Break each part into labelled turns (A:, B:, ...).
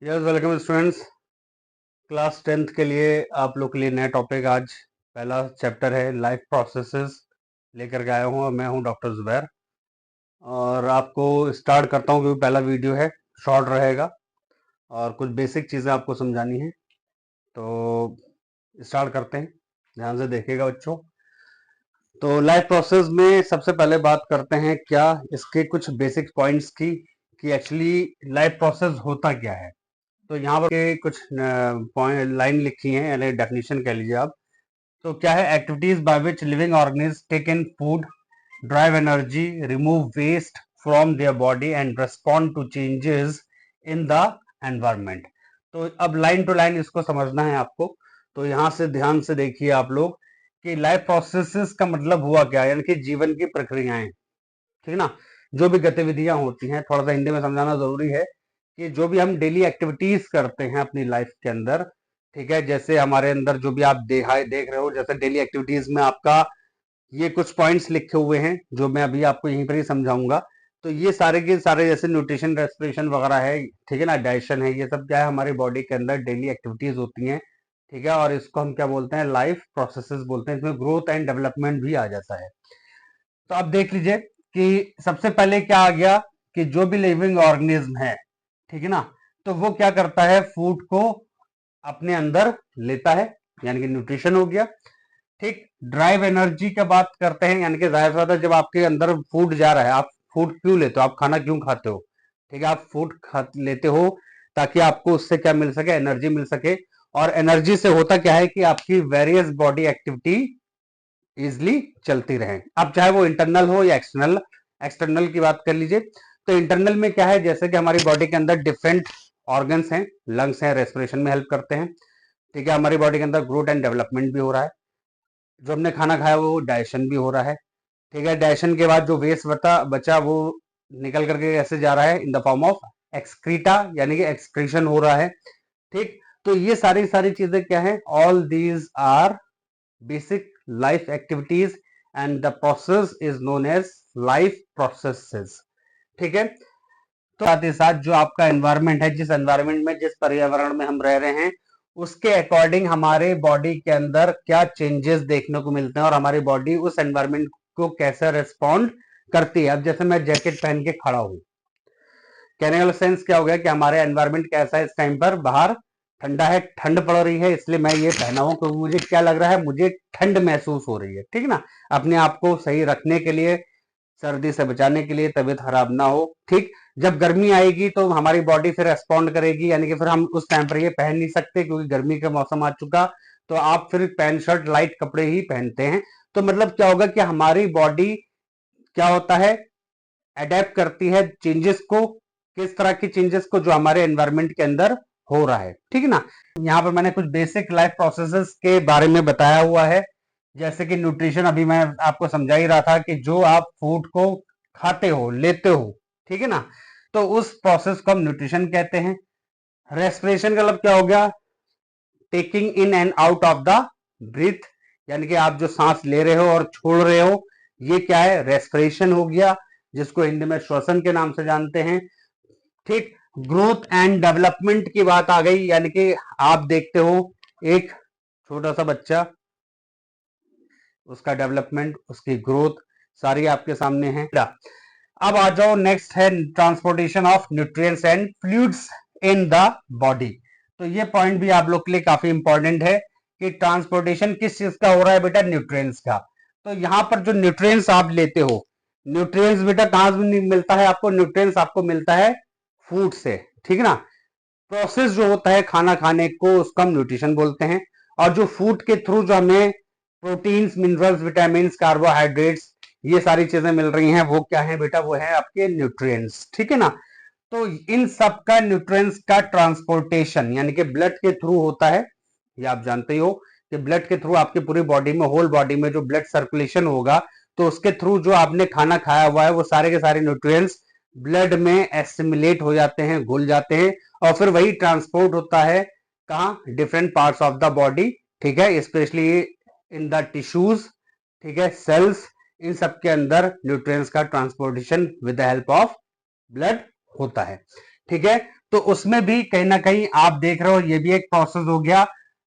A: Yes welcome students. Class 10th के लिए आप लोग के लिए नया टॉपिक आज पहला चैप्टर है लाइफ प्रोसेसेस लेकर के आया हूँ और मैं हूँ डॉक्टर जुबैर। और आपको स्टार्ट करता हूँ क्योंकि पहला वीडियो है, शॉर्ट रहेगा और कुछ बेसिक चीज़ें आपको समझानी है। तो स्टार्ट करते हैं, ध्यान से देखिएगा बच्चों। तो लाइफ प्रोसेस में सबसे पहले बात करते हैं क्या इसके कुछ बेसिक पॉइंट्स की कि एक्चुअली लाइफ प्रोसेस होता क्या है। तो यहाँ पर के कुछ पॉइंट लाइन लिखी है यानी डेफिनेशन कह लीजिए आप। तो क्या है, activities by which living organism take in food, derive energy, remove waste from their body and respond to changes in the environment. तो अब लाइन टू लाइन इसको समझना है आपको। तो यहाँ से ध्यान से देखिए आप लोग कि लाइफ प्रोसेसेस का मतलब हुआ क्या है, यानी कि जीवन की प्रक्रियाएं, ठीक है ना। जो भी गतिविधियां होती हैं, थोड़ा सा हिंदी में समझाना जरूरी है कि जो भी हम डेली एक्टिविटीज करते हैं अपनी लाइफ के अंदर, ठीक है, जैसे हमारे अंदर जो भी आप देख रहे हो, जैसे डेली एक्टिविटीज में आपका ये कुछ पॉइंट्स लिखे हुए हैं जो मैं अभी आपको यहीं पर ही समझाऊंगा। तो ये सारे के सारे जैसे न्यूट्रिशन, रेस्पिरेशन वगैरह है, ठीक है ना, डाइजेशन है, ये सब क्या है हमारी बॉडी के अंदर डेली एक्टिविटीज होती हैं, ठीक है। और इसको हम क्या बोलते हैं, लाइफ प्रोसेसेस बोलते हैं। इसमें ग्रोथ एंड डेवलपमेंट भी आ जाता है। तो आप देख लीजिए कि सबसे पहले क्या आ गया कि जो भी लिविंग ऑर्गेनिज्म है, ठीक है ना, तो वो क्या करता है, फूड को अपने अंदर लेता है, यानी कि न्यूट्रिशन हो गया। ठीक, ड्राइव एनर्जी की बात करते हैं, यानी कि जाहिर सी बात है जब आपके अंदर फूड जा रहा है, आप फूड क्यों लेते हो, आप खाना क्यों खाते हो, ठीक है, आप फूड लेते हो ताकि आपको उससे क्या मिल सके, एनर्जी मिल सके। और एनर्जी से होता क्या है कि आपकी वेरियस बॉडी एक्टिविटी इजिली चलती रहे, अब चाहे वो इंटरनल हो या एक्सटर्नल। एक्सटर्नल की बात कर लीजिए तो इंटरनल में क्या है, जैसे कि हमारी बॉडी के अंदर डिफरेंट ऑर्गन्स हैं, लंग्स हैं, रेस्पिरेशन में हेल्प करते हैं, ठीक है। हमारी बॉडी के अंदर ग्रोथ एंड डेवलपमेंट भी हो रहा है, जो हमने खाना खाया वो डाइजेशन भी हो रहा है, ठीक है। डाइजेशन के बाद जो वेस्ट बचा वो निकल करके कैसे जा रहा है, in the form of excreta, यानी कि एक्सक्रीशन हो रहा है, ठीक। तो ये सारी सारी चीजें क्या है, all these are basic life activities and the process is known as life processes, ठीक है। तो साथ ही साथ जो आपका एनवायरनमेंट है, जिस एनवायरनमेंट में, जिस पर्यावरण में हम रह रहे हैं, उसके अकॉर्डिंग हमारे बॉडी के अंदर क्या चेंजेस देखने को मिलते हैं और हमारी बॉडी उस एनवायरनमेंट को कैसे रिस्पॉन्ड करती है। अब जैसे मैं जैकेट पहन के खड़ा हूं, कहने का सेंस क्या हो गया कि हमारे एनवायरनमेंट कैसा है, इस टाइम पर बाहर ठंडा है, ठंड पड़ रही है, इसलिए मैं ये पहना हूं क्योंकि मुझे क्या लग रहा है, मुझे ठंड महसूस हो रही है, ठीक ना। अपने आप को सही रखने के लिए, सर्दी से बचाने के लिए, तबीयत खराब ना हो, ठीक। जब गर्मी आएगी तो हमारी बॉडी फिर रेस्पॉन्ड करेगी, यानी कि फिर हम उस टाइम पर ये पहन नहीं सकते क्योंकि गर्मी का मौसम आ चुका, तो आप फिर पैंट शर्ट लाइट कपड़े ही पहनते हैं। तो मतलब क्या होगा कि हमारी बॉडी क्या होता है, अडेप्ट करती है चेंजेस को, किस तरह की चेंजेस को, जो हमारे एनवायरनमेंट के अंदर हो रहा है, ठीक है ना। यहाँ पर मैंने कुछ बेसिक लाइफ प्रोसेसेस के बारे में बताया हुआ है, जैसे कि न्यूट्रिशन, अभी मैं आपको समझा ही रहा था कि जो आप फूड को खाते हो, लेते हो, ठीक है ना, तो उस प्रोसेस को हम न्यूट्रिशन कहते हैं। रेस्पिरेशन का मतलब क्या हो गया, taking in and out of the breath, यानी कि आप जो सांस ले रहे हो और छोड़ रहे हो, ये क्या है, रेस्पिरेशन हो गया, जिसको हिंदी में श्वसन के नाम से जानते हैं, ठीक। ग्रोथ एंड डेवलपमेंट की बात आ गई, यानी कि आप देखते हो एक छोटा सा बच्चा, उसका डेवलपमेंट, उसकी ग्रोथ सारी आपके सामने है। अब आ जाओ, नेक्स्ट है transportation of nutrients and fluids in the body. तो ये पॉइंट भी आप लोग के लिए काफी इंपॉर्टेंट है कि ट्रांसपोर्टेशन किस चीज का हो रहा है बेटा, न्यूट्रिएंट्स का। तो यहाँ पर जो न्यूट्रिएंट्स आप लेते हो, न्यूट्रिएंट्स बेटा कहां से मिलता है आपको, न्यूट्रिएंट्स आपको मिलता है फूड से, ठीक है ना। प्रोसेस जो होता है खाना खाने को, उसको हम न्यूट्रिशन बोलते हैं। और जो फूड के थ्रू जो हमें प्रोटीन्स, मिनरल्स, विटामिन, कार्बोहाइड्रेट्स, ये सारी चीजें मिल रही हैं, वो क्या है बेटा, वो है आपके न्यूट्रिएंट्स, ठीक है ना। तो इन सब का न्यूट्रिएंट्स का ट्रांसपोर्टेशन यानी कि ब्लड के थ्रू होता है। ये आप जानते ही हो कि ब्लड के थ्रू आपकी पूरी बॉडी में, होल बॉडी में जो ब्लड सर्कुलेशन होगा, तो उसके थ्रू जो आपने खाना खाया हुआ है, वो सारे के सारे न्यूट्रिएंट्स ब्लड में एसिमिलेट हो जाते हैं, घुल जाते हैं, और फिर वही ट्रांसपोर्ट होता है कहाँ, different parts of the body, ठीक है, स्पेशली इन द टिश्यूज, ठीक है, सेल्स, इन सब के अंदर न्यूट्रिएंट्स का transportation with the help of blood होता है, ठीक है। तो उसमें भी कहीं ना कहीं आप देख रहे हो ये भी एक प्रोसेस हो गया,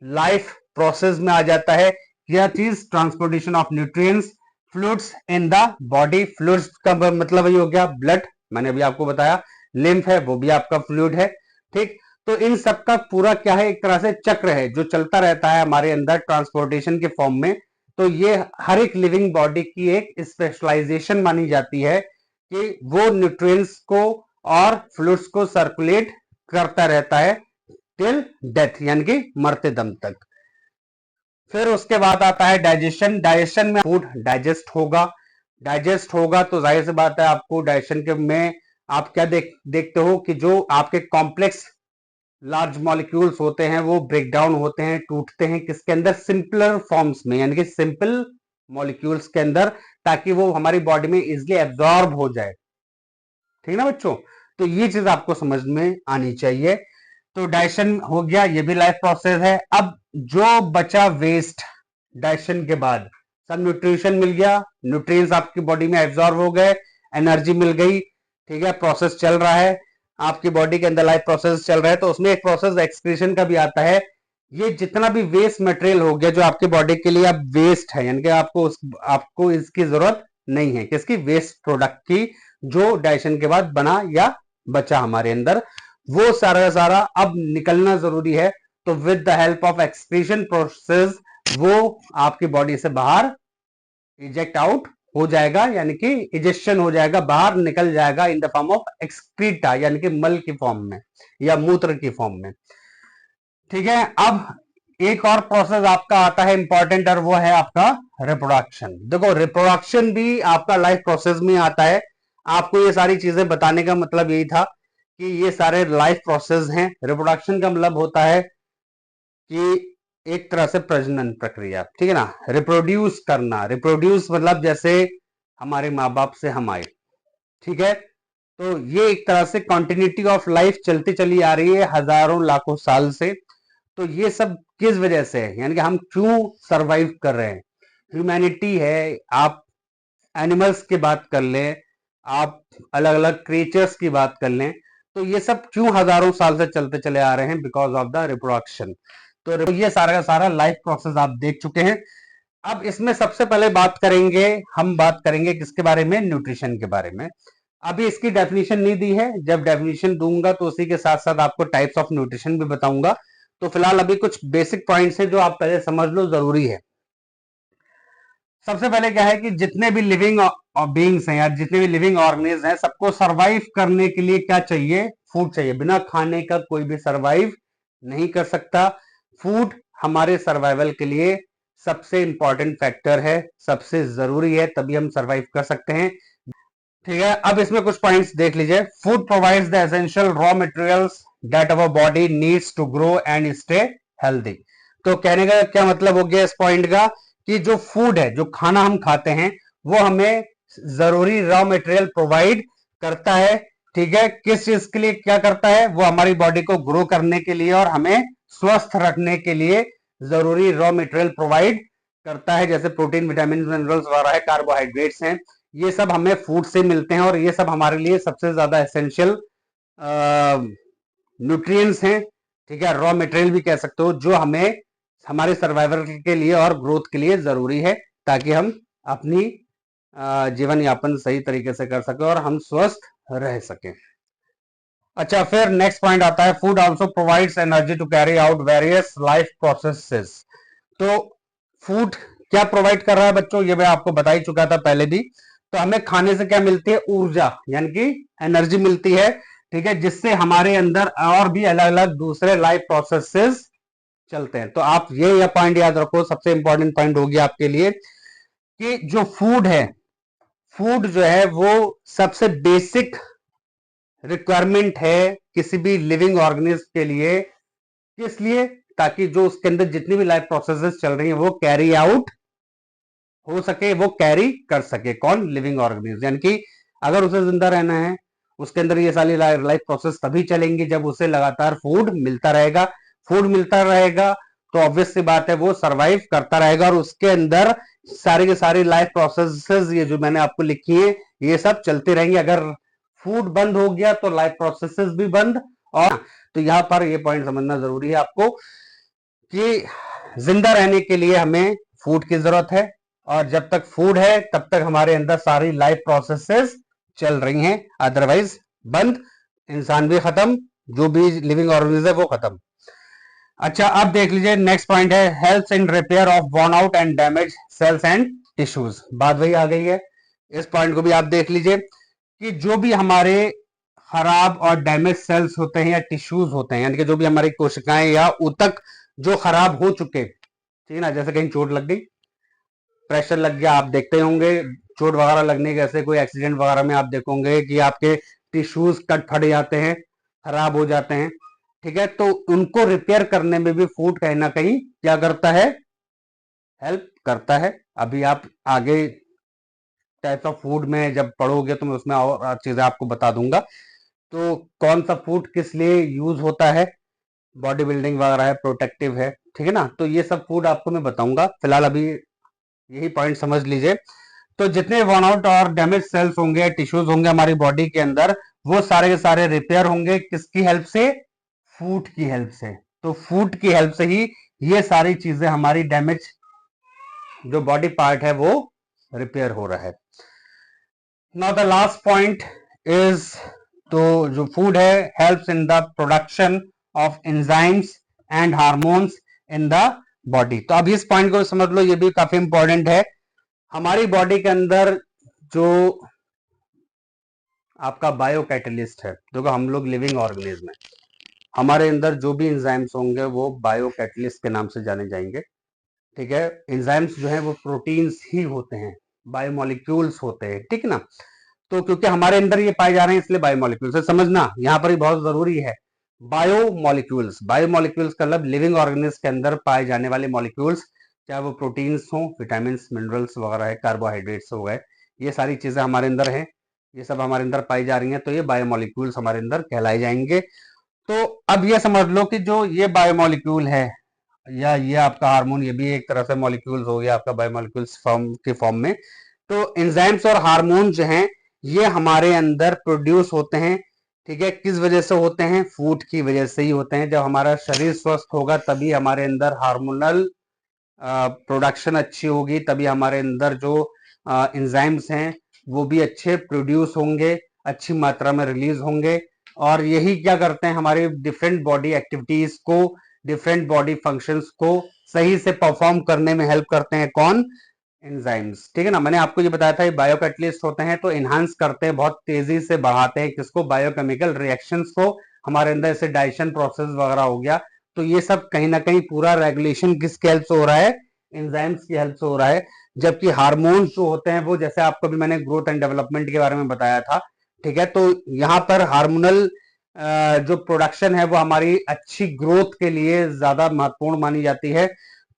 A: लाइफ प्रोसेस में आ जाता है। यह चीज transportation of nutrients fluids in the body, fluids का मतलब ये हो गया ब्लड, मैंने अभी आपको बताया, लिम्फ है वो भी आपका फ्लूइड है, ठीक। तो इन सब का पूरा क्या है, एक तरह से चक्र है जो चलता रहता है हमारे अंदर ट्रांसपोर्टेशन के फॉर्म में। तो ये हर एक लिविंग बॉडी की एक स्पेशलाइजेशन मानी जाती है कि वो न्यूट्रिएंट्स को और फ्लूइड्स को सर्कुलेट करता रहता है टिल डेथ, यानी कि मरते दम तक। फिर उसके बाद आता है डाइजेशन। डाइजेशन में फूड डाइजेस्ट होगा तो जाहिर सी बात है आपको डाइजेशन के में आप क्या देखते हो कि जो आपके कॉम्प्लेक्स लार्ज मॉलिक्यूल्स होते हैं वो ब्रेक डाउन होते हैं, टूटते हैं किसके अंदर, सिंपलर फॉर्म्स में, यानी कि सिंपल मॉलिक्यूल्स के अंदर, ताकि वो हमारी बॉडी में इजिली एब्जॉर्ब हो जाए, ठीक ना बच्चों। तो ये चीज आपको समझ में आनी चाहिए। तो डाइजेशन हो गया, ये भी लाइफ प्रोसेस है। अब जो बचा वेस्ट डाइजेशन के बाद, सब न्यूट्रिशन मिल गया, न्यूट्रिएंट्स आपकी बॉडी में एब्जॉर्ब हो गए, एनर्जी मिल गई, ठीक है, प्रोसेस चल रहा है आपकी बॉडी के अंदर, लाइफ प्रोसेस चल रहा है। तो उसमें एक प्रोसेस एक्सक्रीशन का भी आता है। ये जितना भी वेस्ट मटेरियल हो गया जो आपकी बॉडी के लिए अब वेस्ट है, यानी कि आपको इसकी जरूरत नहीं है, किसकी, वेस्ट प्रोडक्ट की, जो डाइजेशन के बाद बना या बचा हमारे अंदर, वो सारा का सारा अब निकलना जरूरी है। तो with the help of excretion process वो आपकी बॉडी से बाहर इजेक्ट आउट हो जाएगा, यानी कि इजेक्शन हो जाएगा, बाहर निकल जाएगा in the form of excreta, यानी कि मल की फॉर्म में या मूत्र की फॉर्म में, ठीक है। अब एक और प्रोसेस आपका आता है इंपॉर्टेंट, और वो है आपका रिप्रोडक्शन। देखो रिप्रोडक्शन भी आपका लाइफ प्रोसेस में आता है। आपको ये सारी चीजें बताने का मतलब यही था कि ये सारे लाइफ प्रोसेस हैं। रिप्रोडक्शन का मतलब होता है कि एक तरह से प्रजनन प्रक्रिया, ठीक है ना, रिप्रोड्यूस करना। रिप्रोड्यूस मतलब जैसे हमारे माँ बाप से हम आए, ठीक है। तो ये एक तरह से कंटिन्यूटी ऑफ लाइफ चलती चली आ रही है हजारों लाखों साल से। तो ये सब किस वजह से है, यानी कि हम क्यों सरवाइव कर रहे हैं, ह्यूमैनिटी है, आप एनिमल्स की बात कर लें, आप अलग अलग क्रिएचर्स की बात कर लें, तो ये सब क्यों हजारों साल से चलते चले आ रहे हैं, बिकॉज ऑफ द रिप्रोडक्शन। तो ये सारा का सारा लाइफ प्रोसेस आप देख चुके हैं। अब इसमें सबसे पहले हम बात करेंगे किसके बारे में, न्यूट्रिशन के बारे में। अभी इसकी डेफिनेशन नहीं दी है, जब डेफिनेशन दूंगा तो उसी के साथ साथ आपको टाइप्स ऑफ न्यूट्रिशन भी बताऊंगा। तो फिलहाल अभी कुछ बेसिक पॉइंट्स हैं जो आप पहले समझ लो, जरूरी है। सबसे पहले क्या है कि जितने भी लिविंग बीइंग्स हैं या जितने भी लिविंग ऑर्गेनिज्म हैं, सबको सरवाइव करने के लिए क्या चाहिए, फूड चाहिए। बिना खाने का कोई भी सरवाइव नहीं कर सकता। फूड हमारे सर्वाइवल के लिए सबसे इंपॉर्टेंट फैक्टर है, सबसे जरूरी है, तभी हम सरवाइव कर सकते हैं, ठीक है। अब इसमें कुछ पॉइंट्स देख लीजिए। Food provides the essential raw materials that our body needs to grow and stay healthy. तो कहने का क्या मतलब हो गया इस पॉइंट का, कि जो फूड है, जो खाना हम खाते हैं, वो हमें जरूरी रॉ मटेरियल प्रोवाइड करता है, ठीक है। किस चीज के लिए क्या करता है, वो हमारी बॉडी को ग्रो करने के लिए और हमें स्वस्थ रखने के लिए जरूरी रॉ मटेरियल प्रोवाइड करता है, जैसे प्रोटीन, विटामिन, मिनरल्स वगैरह है, कार्बोहाइड्रेट्स हैं, ये सब हमें फूड से मिलते हैं, और ये सब हमारे लिए सबसे ज्यादा एसेंशियल न्यूट्रिएंट्स हैं, ठीक है, रॉ मटेरियल भी कह सकते हो, जो हमें हमारे सर्वाइवल के लिए और ग्रोथ के लिए जरूरी है, ताकि हम अपनी जीवन यापन सही तरीके से कर सके और हम स्वस्थ रह सके। अच्छा, फिर नेक्स्ट पॉइंट आता है, food also provides energy to carry out various life processes. तो फूड क्या प्रोवाइड कर रहा है बच्चों, ये मैं आपको बता ही चुका था पहले भी। तो हमें खाने से क्या मिलती है, ऊर्जा, यानी कि एनर्जी मिलती है, ठीक है, जिससे हमारे अंदर और भी अलग अलग दूसरे लाइफ प्रोसेसेस चलते हैं। तो आप ये पॉइंट याद रखो, सबसे इंपॉर्टेंट पॉइंट होगी आपके लिए, कि जो फूड है, फूड जो है वो सबसे बेसिक रिक्वायरमेंट है किसी भी लिविंग ऑर्गेनिज्म के लिए। किस लिए, ताकि जो उसके अंदर जितनी भी लाइफ प्रोसेसेस चल रही हैं वो कैरी आउट हो सके, वो कैरी कर सके, कौन, लिविंग ऑर्गेनिज्म। यानी कि अगर उसे जिंदा रहना है, उसके अंदर ये सारी लाइफ प्रोसेस तभी चलेंगी जब उसे लगातार फूड मिलता रहेगा। फूड मिलता रहेगा तो ऑब्वियस सी बात है वो सरवाइव करता रहेगा, और उसके अंदर सारी की सारी लाइफ प्रोसेसेस, ये जो मैंने आपको लिखी है, ये सब चलते रहेंगे। अगर फूड बंद हो गया तो लाइफ प्रोसेसेस भी बंद, और तो यहाँ पर ये पॉइंट समझना जरूरी है आपको कि जिंदा रहने के लिए हमें फूड की जरूरत है, और जब तक फूड है तब तक हमारे अंदर सारी लाइफ प्रोसेसेस चल रही हैं, अदरवाइज बंद, इंसान भी खत्म, जो भी लिविंग ऑर्गेनिज्म है वो खत्म। अच्छा, अब देख लीजिए नेक्स्ट पॉइंट है health in repair of worn out and damage cells and tissues. बात वही आ गई है, इस पॉइंट को भी आप देख लीजिए कि जो भी हमारे खराब और डैमेज सेल्स होते हैं या टिश्यूज होते हैं, यानी कि जो भी हमारी कोशिकाएं या ऊतक जो खराब हो चुके, ठीक है ना, जैसे कहीं चोट लग गई, प्रेशर लग गया, आप देखते होंगे चोट वगैरह लगने के, ऐसे कोई एक्सीडेंट वगैरह में आप देखोगे कि आपके टिश्यूज कट फट जाते हैं, खराब हो जाते हैं, ठीक है। तो उनको रिपेयर करने में भी फूड कहीं ना कहीं क्या करता है, हेल्प करता है। अभी आप आगे टाइप्स ऑफ फूड में जब पढ़ोगे तो मैं उसमें और चीजें आपको बता दूंगा, तो कौन सा फूड किस लिए यूज होता है, बॉडी बिल्डिंग वगैरह है, प्रोटेक्टिव है, ठीक है ना, तो ये सब फूड आपको मैं बताऊंगा। फिलहाल अभी यही पॉइंट समझ लीजिए। तो जितने वर्न आउट और डैमेज सेल्स होंगे, टिश्यूज होंगे हमारी बॉडी के अंदर, वो सारे के सारे रिपेयर होंगे किसकी हेल्प से, फूड की हेल्प से। तो फूड की हेल्प से ही ये सारी चीजें, हमारी डैमेज जो बॉडी पार्ट है वो रिपेयर हो रहा है। Now the last point is, तो जो फूड है helps in the production of enzymes and hormones in the body. तो अब इस पॉइंट को समझ लो, ये भी काफी इंपॉर्टेंट है। हमारी बॉडी के अंदर जो आपका बायो कैटलिस्ट है, जो हम लोग लिविंग ऑर्गेनिज्म है, हमारे अंदर जो भी एंजाइम्स होंगे वो बायो कैटलिस्ट के नाम से जाने जाएंगे, ठीक है। एंजाइम्स जो है वो प्रोटीन्स ही होते हैं, बायोमोलिक्यूल्स होते हैं, ठीक है ना। तो क्योंकि हमारे अंदर ये पाए जा रहे हैं इसलिए बायोमोलिक्यूल्स समझना यहाँ पर ही बहुत जरूरी है। बायोमोलिक्यूल्स, बायोमोलिक्यूल्स का मतलब लिविंग ऑर्गेनिज्म के अंदर पाए जाने वाले मॉलिक्यूल्स, चाहे वो प्रोटीन्स हो, विटामिन मिनरल्स वगैरह है, कार्बोहाइड्रेट्स हो गए, ये सारी चीजें हमारे अंदर हैं, ये सब हमारे अंदर पाई जा रही हैं, तो ये बायोमोलिक्यूल्स हमारे अंदर कहलाए जाएंगे। तो अब ये समझ लो कि जो ये बायोमोलिक्यूल है या ये आपका हार्मोन, ये भी एक तरह से मॉलिक्यूल्स हो गया आपका बायोमोलिक्यूल्स फॉर्म के फॉर्म में। तो एंजाइम्स और हार्मोन जो हैं ये हमारे अंदर प्रोड्यूस होते हैं, ठीक है। किस वजह से होते हैं, फूड की वजह से ही होते हैं। जब हमारा शरीर स्वस्थ होगा तभी हमारे अंदर हार्मोनल प्रोडक्शन अच्छी होगी, तभी हमारे अंदर जो एंजाइम्स हैं वो भी अच्छे प्रोड्यूस होंगे, अच्छी मात्रा में रिलीज होंगे, और यही क्या करते हैं, हमारी डिफरेंट बॉडी एक्टिविटीज को, डिफरेंट बॉडी फंक्शंस को सही से परफॉर्म करने में हेल्प करते हैं। कौन, एंजाइम्स, ठीक है ना। मैंने आपको ये बताया था ये बायो कैटलिस्ट होते हैं, तो इनहांस करते हैं, बहुत तेजी से बढ़ाते हैं किसको, बायोकेमिकल रिएक्शंस को, हमारे अंदर जैसे डाइजेशन प्रोसेस वगैरह हो गया। तो ये सब कहीं ना कहीं पूरा रेगुलेशन किसकी हेल्प से हो रहा है, एंजाइम्स की हेल्प से हो रहा है। जबकि हार्मोन्स जो होते हैं वो, जैसे आपको भी मैंने ग्रोथ एंड डेवलपमेंट के बारे में बताया था, ठीक है। तो यहाँ पर हार्मोनल जो प्रोडक्शन है वो हमारी अच्छी ग्रोथ के लिए ज्यादा महत्वपूर्ण मानी जाती है।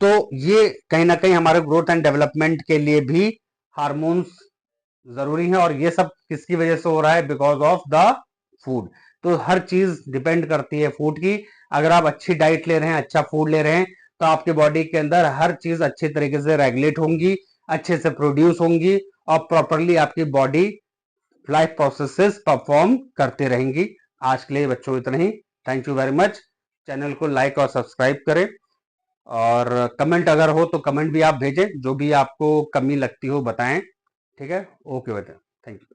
A: तो ये कहीं ना कहीं हमारे ग्रोथ एंड डेवलपमेंट के लिए भी हार्मोन्स जरूरी है, और ये सब किसकी वजह से हो रहा है, बिकॉज ऑफ द फूड। तो हर चीज डिपेंड करती है फूड की। अगर आप अच्छी डाइट ले रहे हैं, अच्छा फूड ले रहे हैं, तो आपके बॉडी के अंदर हर चीज अच्छे तरीके से रेगुलेट होंगी, अच्छे से प्रोड्यूस होंगी, और प्रॉपरली आपकी बॉडी लाइफ प्रोसेसेस परफॉर्म करते रहेंगी। आज के लिए बच्चों इतना ही। Thank you very much. Channel को लाइक और सब्सक्राइब करें, और कमेंट अगर हो तो कमेंट भी आप भेजें, जो भी आपको कमी लगती हो बताएं, ठीक है। ओके बेटा, थैंक यू।